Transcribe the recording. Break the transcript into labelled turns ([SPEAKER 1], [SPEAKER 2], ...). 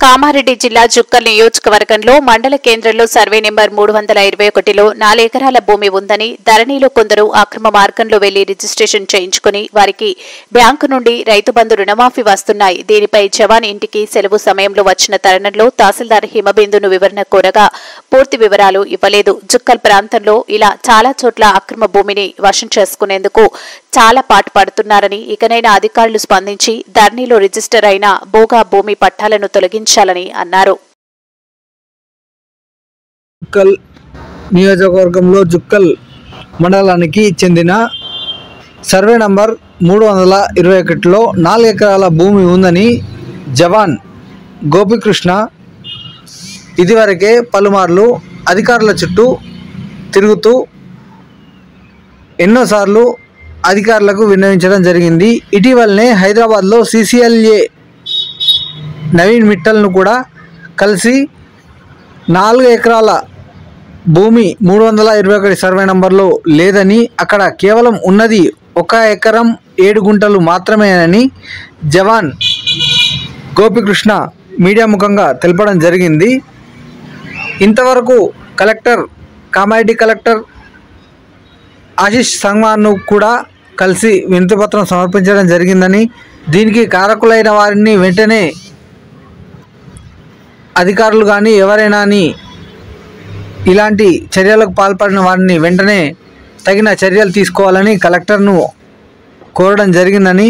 [SPEAKER 1] కామారెడ్డి జిల్లా జుక్కల్ నియోజకవర్గంలో మండల కేంద్రంలో సర్వే నెంబర్ 321లో 4 ఎకరాల భూమి ఉందని ధరణిలో కొందరు అక్రమ మార్గంలో వెళ్లి రిజిస్ట్రేషన్ చేయించుకుని వారికి బ్యాంకు నుండి రైతు బంధు రుణమాఫీ వస్తున్నాయి. దీనిపై జవాన్ ఇంటికి సెలవు సమయంలో వచ్చిన తరుణంలో తహసీల్దార్ హిమబిందును వివరణ కోరగా పూర్తి వివరాలు ఇవ్వలేదు. జుక్కల్ ప్రాంతంలో ఇలా చాలా చోట్ల అక్రమ భూమిని వశం చేసుకునేందుకు చాలా పాటుపడుతున్నారని ఇకనైనా అధికారులు స్పందించి ధరణిలో రిజిస్టర్ అయిన బోగా భూమి పట్టాలను తొలగించాలని అన్నారు.
[SPEAKER 2] జుక్కల్ నియోజకవర్గంలో జుక్కల్ మండలానికి చెందిన సర్వే నంబర్ 321లో 4 ఎకరాల భూమి ఉందని జవాన్ గోపికృష్ణ ఇదివరకే పలుమార్లు అధికారుల చుట్టూ తిరుగుతూ ఎన్నోసార్లు అధికారులకు విన్నవించడం జరిగింది. ఇటీవలనే హైదరాబాద్లో CCLA నవీన్ మిట్టల్ను కూడా కలిసి 4 ఎకరాల భూమి 321 సర్వే నంబర్లో లేదని, అక్కడ కేవలం ఉన్నది 1 ఎకరం 7 గుంటలు మాత్రమేనని జవాన్ గోపికృష్ణ మీడియా ముఖంగా తెలపడం జరిగింది. ఇంతవరకు కామారెడ్డి కలెక్టర్ ఆశీష్ సంగ్మాన్ను కూడా కలిసి వినతిపత్రం సమర్పించడం జరిగిందని, దీనికి కారకులైన వారిని వెంటనే అధికారులు కానీ ఎవరైనా ఇలాంటి చర్యలకు పాల్పడిన వారిని వెంటనే తగిన చర్యలు తీసుకోవాలని కలెక్టర్ను కోరడం జరిగిందని,